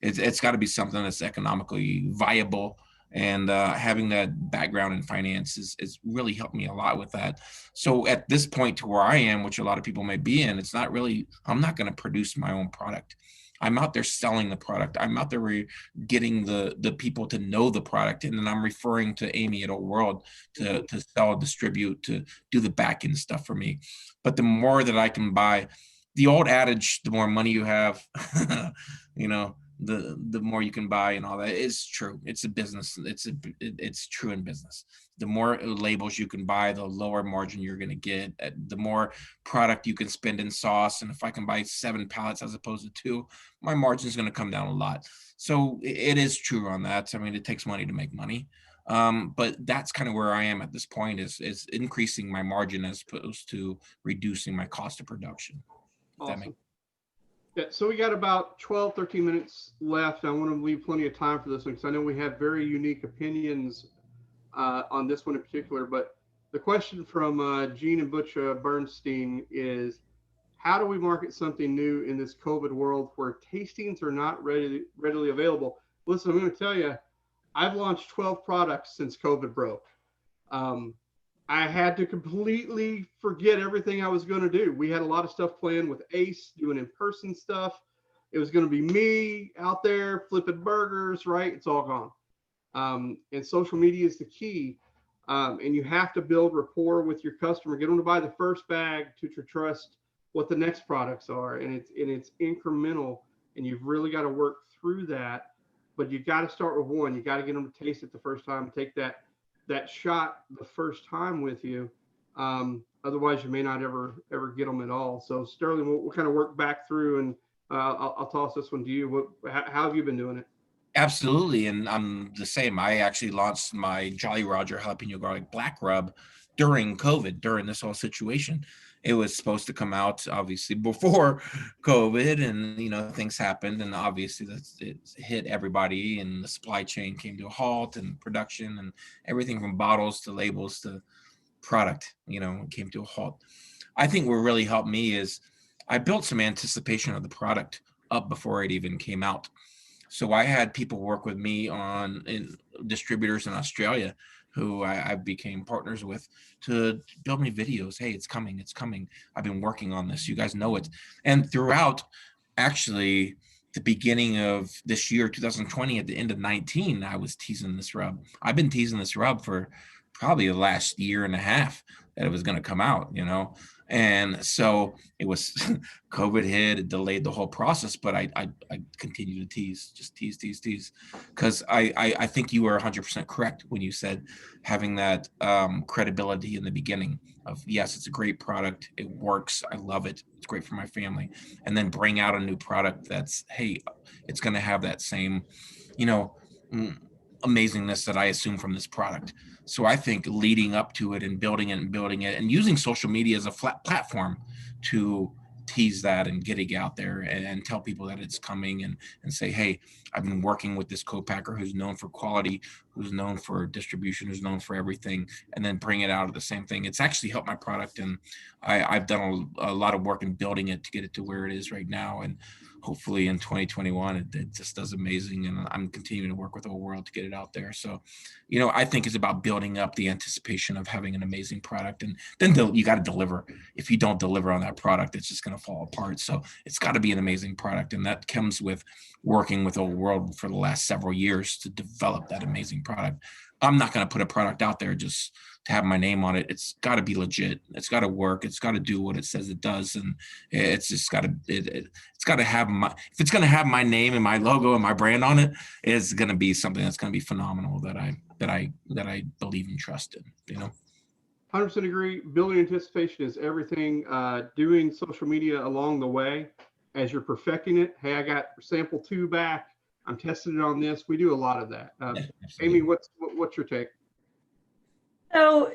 it's got to be something that's economically viable. And having that background in finance is really helped me a lot with that. So at this point to where I am, which a lot of people may be in, it's not really, I'm not going to produce my own product. I'm out there selling the product. I'm out there getting the people to know the product. And then I'm referring to Amy at Old World to sell, distribute, to do the back end stuff for me. But the more that I can buy, the old adage, the more money you have, the more you can buy and all that is true. It's a business. It's true in business. The more labels you can buy, the lower margin you're going to get. The more product you can spend in sauce. And if I can buy 7 pallets as opposed to 2, my margin is going to come down a lot. So it is true on that. I mean, it takes money to make money. But that's kind of where I am at this point is increasing my margin as opposed to reducing my cost of production. Awesome. Yeah, so we got about 12, 13 minutes left. I want to leave plenty of time for this one because I know we have very unique opinions on this one in particular. But the question from Gene and Butch Bernstein is, how do we market something new in this COVID world where tastings are not readily available? Listen, I'm going to tell you, I've launched 12 products since COVID broke. I had to completely forget everything I was going to do. We had a lot of stuff planned with Ace, doing in-person stuff. It was going to be me out there flipping burgers, right? It's all gone. And social media is the key. And you have to build rapport with your customer, get them to buy the first bag to trust what the next products are. And it's incremental, and you've really got to work through that. But you got to start with one. You got to get them to taste it the first time, take that shot the first time with you, Otherwise, you may not ever get them at all. So Sterling, we'll kind of work back through, and I'll toss this one to you. How have you been doing it? Absolutely, and I'm the same. I actually launched my Jolly Roger Jalapeno Garlic Black Rub during COVID, during this whole situation. It was supposed to come out obviously before COVID, and things happened, and obviously it hit everybody, and the supply chain came to a halt, and production and everything from bottles to labels to product, came to a halt. I think what really helped me is I built some anticipation of the product up before it even came out. So I had people work with me in distributors in Australia who I became partners with to build me videos. Hey, it's coming, it's coming. I've been working on this. You guys know it. And throughout actually the beginning of this year, 2020, at the end of 19, I was teasing this rub. I've been teasing this rub for probably the last year and a half that it was going to come out, And so it was COVID hit, it delayed the whole process, but I continued to tease, because I think you were 100% correct when you said having that credibility in the beginning of, yes, it's a great product, it works, I love it, it's great for my family, and then bring out a new product that's, hey, it's going to have that same, amazingness that I assume from this product. So I think leading up to it and building it and using social media as a flat platform to tease that and getting out there and tell people that it's coming and say, hey, I've been working with this co-packer who's known for quality, who's known for distribution, who's known for everything, and then bring it out of the same thing. It's actually helped my product, and I've done a lot of work in building it to get it to where it is right now. And hopefully in 2021, it just does amazing. And I'm continuing to work with the whole world to get it out there. So, I think it's about building up the anticipation of having an amazing product. And then you got to deliver. If you don't deliver on that product, it's just going to fall apart. So it's got to be an amazing product. And that comes with working with the whole world for the last several years to develop that amazing product. I'm not going to put a product out there just to have my name on it. It's got to be legit. It's got to work. It's got to do what it says it does, and it's just got to. It's got to have if it's going to have my name and my logo and my brand on it, it's going to be something that's going to be phenomenal that I believe and trust in. 100% agree. Building anticipation is everything. Doing social media along the way as you're perfecting it. Hey, I got sample 2 back. I'm testing it on this. We do a lot of that. Amy, what's your take? So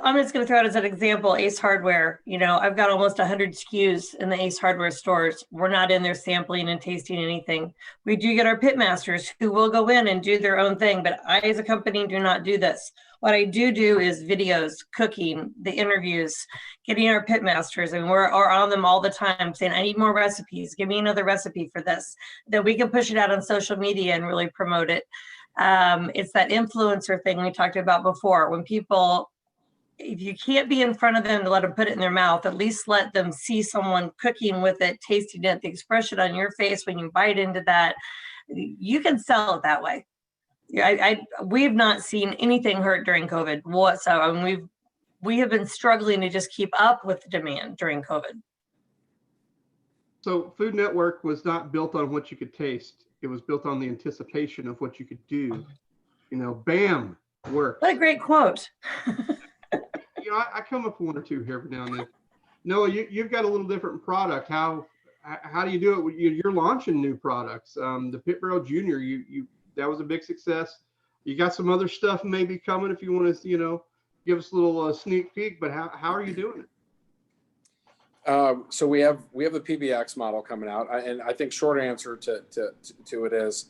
I'm just going to throw out as an example, Ace Hardware. I've got almost 100 SKUs in the Ace Hardware stores. We're not in there sampling and tasting anything. We do get our pit masters who will go in and do their own thing, but I as a company do not do this. What I do is videos, cooking, the interviews, getting our pit masters, and we're on them all the time saying, I need more recipes. Give me another recipe for this. Then we can push it out on social media and really promote it. It's that influencer thing we talked about before. When people, if you can't be in front of them to let them put it in their mouth, at least let them see someone cooking with it, tasting it, the expression on your face when you bite into that. You can sell it that way. We've not seen anything hurt during COVID whatsoever. I mean, we have been struggling to just keep up with the demand during COVID. So Food Network was not built on what you could taste. It was built on the anticipation of what you could do. Bam, works. What a great quote. I come up with 1 or 2 here every now and then. Noah, you've got a little different product. How do you do it? You're launching new products. The Pit Barrel Junior, that was a big success. You got some other stuff maybe coming if you want to, give us a little sneak peek. But how are you doing it? So we have the PBX model coming out, and I think short answer to it is,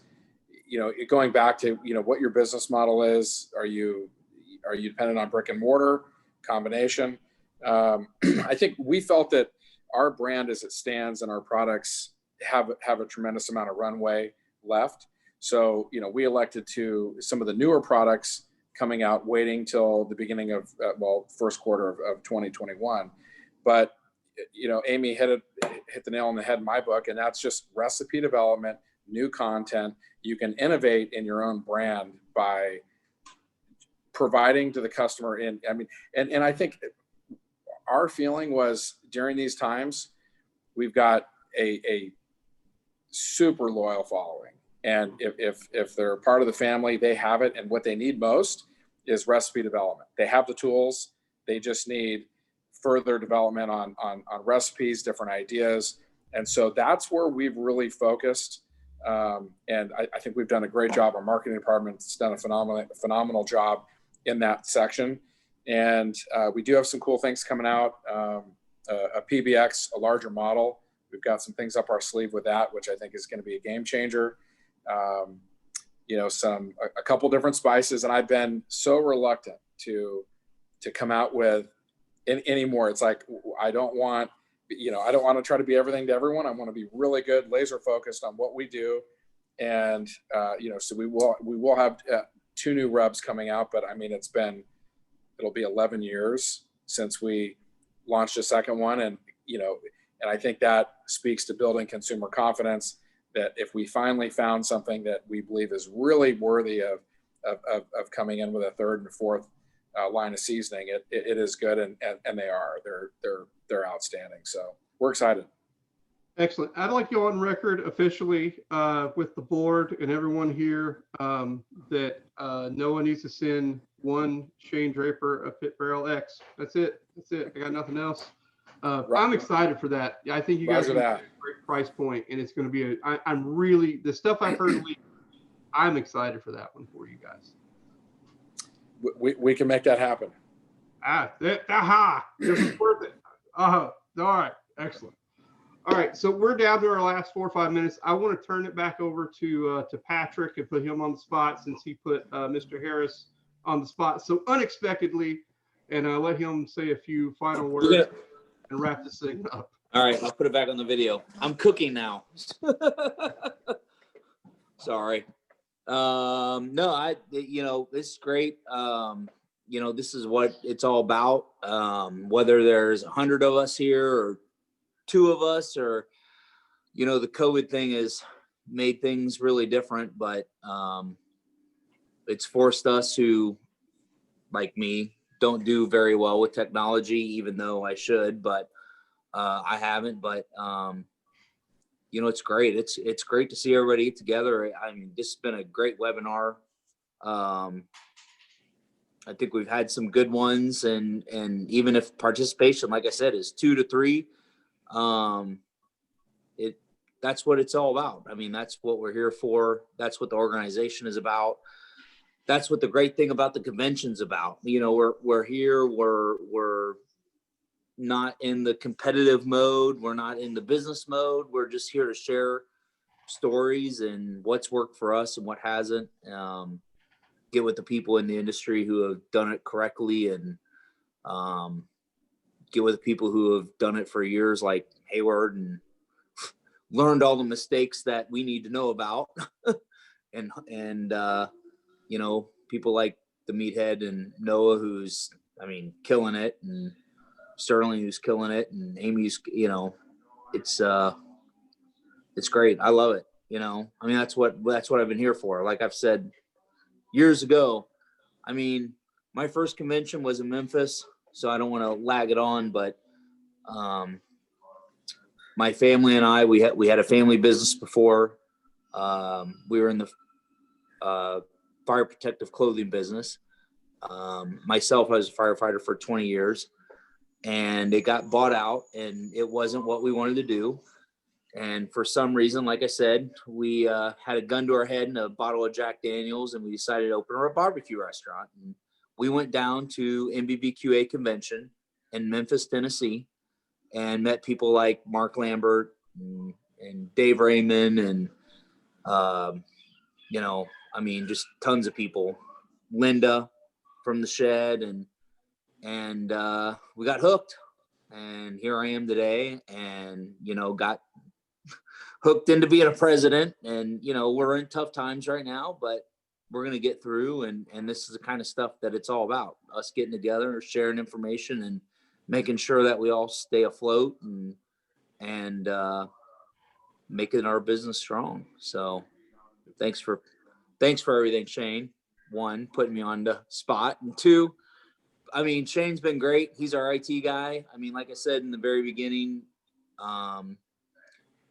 going back to what your business model is. Are you dependent on brick and mortar, combination? I think we felt that our brand as it stands and our products have a tremendous amount of runway left. So we elected to some of the newer products coming out, waiting till the beginning of first quarter of 2021, but Amy hit the nail on the head in my book, and that's just recipe development, new content. You can innovate in your own brand by providing to the customer. And I think our feeling was during these times, we've got a super loyal following. And if they're part of the family, they have it. And what they need most is recipe development. They have the tools. They just need further development on recipes, different ideas. And so that's where we've really focused. And I think we've done a great job. Our marketing department's done a phenomenal job in that section. And we do have some cool things coming out. A PBX, a larger model. We've got some things up our sleeve with that, which I think is going to be a game changer. You know, a couple different spices, and I've been so reluctant to come out with anymore. It's like, I don't want to try to be everything to everyone. I want to be really good, laser focused on what we do. And, so we will have 2 new rubs coming out, but I mean, it'll be 11 years since we launched a second one. And, and I think that speaks to building consumer confidence, that if we finally found something that we believe is really worthy of coming in with a 3rd and 4th line of seasoning, it is good. And they are, they're outstanding. So we're excited. Excellent. I'd like you on record officially with the board and everyone here that Noah needs to send 1 Shane Draper a Pit Barrel X. That's it. I got nothing else. I'm excited for that. I think you guys are a great price point, and it's going to be I'm really, the stuff I've heard, I'm excited for that one for you guys. We can make that happen. It's worth it. All right. Excellent. All right. So we're down to our last 4 or 5 minutes. I want to turn it back over to Patrick and put him on the spot, since he put Mr. Harris on the spot so unexpectedly, and let him say a few final words and wrap this thing up. All right, I'll put it back on the video. I'm cooking now. Sorry. No, this is great. This is what it's all about. Whether there's 100 of us here or 2 of us, or, the COVID thing has made things really different, but it's forced us who, like me, don't do very well with technology, even though I should, but I haven't. But it's great. It's great to see everybody get together. I mean, this has been a great webinar. I think we've had some good ones, and even if participation, like I said, is 2 to 3, that's what it's all about. I mean, that's what we're here for. That's what the organization is about. That's what the great thing about the convention's about. We're here. We're not in the competitive mode. We're not in the business mode. We're just here to share stories and what's worked for us and what hasn't. Get with the people in the industry who have done it correctly, and get with the people who have done it for years, like Hayward, and learned all the mistakes that we need to know about. and people like the Meathead and Noah, who's, killing it, and Sterling, who's killing it, and Amy's, it's great. I love it. That's what I've been here for. Like I've said years ago, my first convention was in Memphis, so I don't want to lag it on, but my family and I, we had a family business before. We were in the fire protective clothing business. Myself, I was a firefighter for 20 years, and it got bought out, and it wasn't what we wanted to do. And for some reason, like I said, we had a gun to our head and a bottle of Jack Daniels, and we decided to open a barbecue restaurant. And we went down to NBBQA convention in Memphis, Tennessee, and met people like Mark Lambert and Dave Raymond, and just tons of people. Linda from the Shed, and we got hooked, and here I am today, and got hooked into being a president. And we're in tough times right now, but we're going to get through, and this is the kind of stuff that it's all about, us getting together, sharing information, and making sure that we all stay afloat, and making our business strong. So thanks for everything, Shane. 1, putting me on the spot, and 2, Shane's been great. He's our IT guy. Like I said in the very beginning,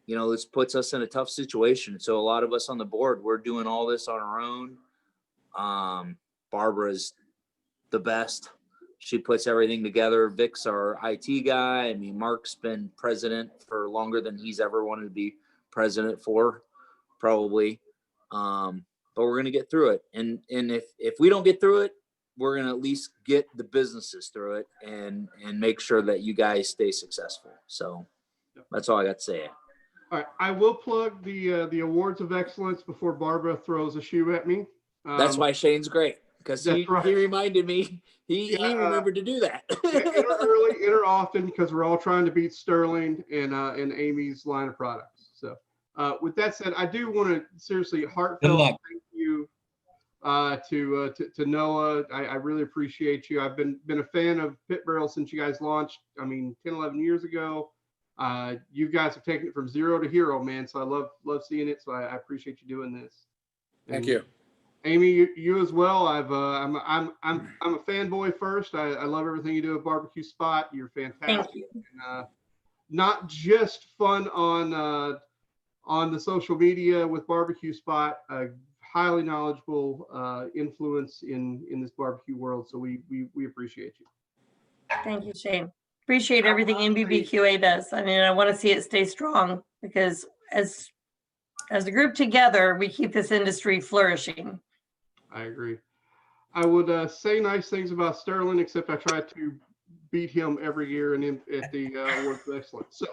this puts us in a tough situation. So a lot of us on the board, we're doing all this on our own. Barbara's the best. She puts everything together. Vic's our IT guy. I mean, Mark's been president for longer than he's ever wanted to be president for, probably. But we're gonna get through it. And if we don't get through it, we're gonna at least get the businesses through it and make sure that you guys stay successful. So that's all I got to say. All right, I will plug the awards of excellence before Barbara throws a shoe at me. That's why Shane's great, because he reminded me. He remembered to do that. Enter early, enter often, because we're all trying to beat Sterling and Amy's line of products. So with that said, I do want to seriously heartfelt thank you to Noah. I really appreciate you. I've been a fan of Pit Barrel since you guys launched, 10, 11 years ago. You guys have taken it from zero to hero, man. So I love seeing it. So I appreciate you doing this. Thank you. Amy, you as well. I'm a fanboy first. I love everything you do at Barbecue Spot. You're fantastic. Thank you. And, not just fun on the social media with Barbecue Spot, a highly knowledgeable influence in this barbecue world. So we appreciate you. Thank you, Shane. Appreciate everything NBBQA does. I mean, I want to see it stay strong, because as a group together, we keep this industry flourishing. I agree. I would say nice things about Sterling, except I try to beat him every year and at the Awards of Excellence. So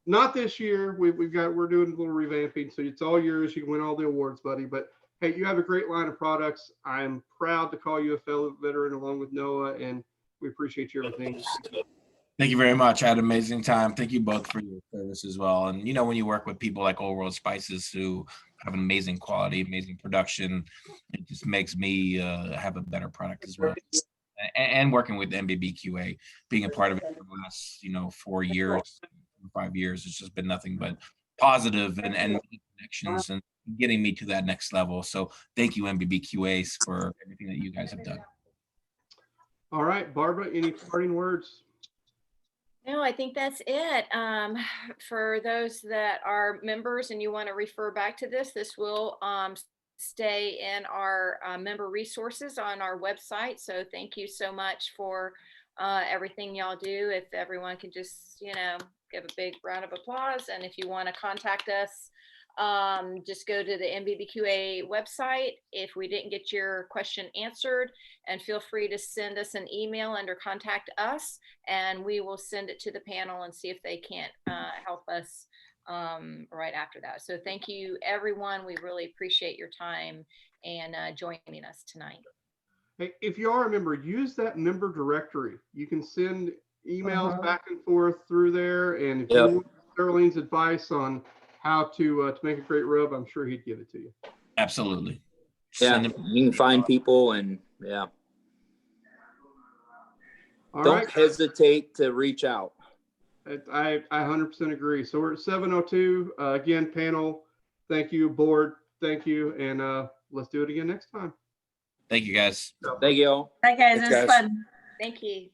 not this year. We're doing a little revamping, so it's all yours. You can win all the awards, buddy. But hey, you have a great line of products. I'm proud to call you a fellow veteran along with Noah, and we appreciate your everything. Thank you very much. I had an amazing time. Thank you both for your service as well. And when you work with people like Old World Spices who have an amazing quality, amazing production, it just makes me have a better product as well. And working with NBBQA, being a part of it for the last 4 years, 5 years, it's just been nothing but positive and connections and getting me to that next level. So thank you, NBBQA, for everything that you guys have done. All right, Barbara, any parting words? No, I think that's it. For those that are members and you want to refer back to this will stay in our member resources on our website. So thank you so much for everything y'all do. If everyone can just, give a big round of applause. And if you want to contact us, just go to the NBBQA website if we didn't get your question answered, and feel free to send us an email under contact us, and we will send it to the panel and see if they can't help us right after that. So thank you, everyone. We really appreciate your time and joining us tonight. Hey, if you are a member, use that member directory. You can send emails back and forth through there, and if you want Sterling's advice on how to make a great rub, I'm sure he'd give it to you. Absolutely. Yeah, you can find people, and don't hesitate to reach out. I 100% agree. So we're at 7:02. Again, panel, thank you. Board, thank you. And let's do it again next time. Thank you, guys. Thank you all. Bye, guys. It was fun. Thank you.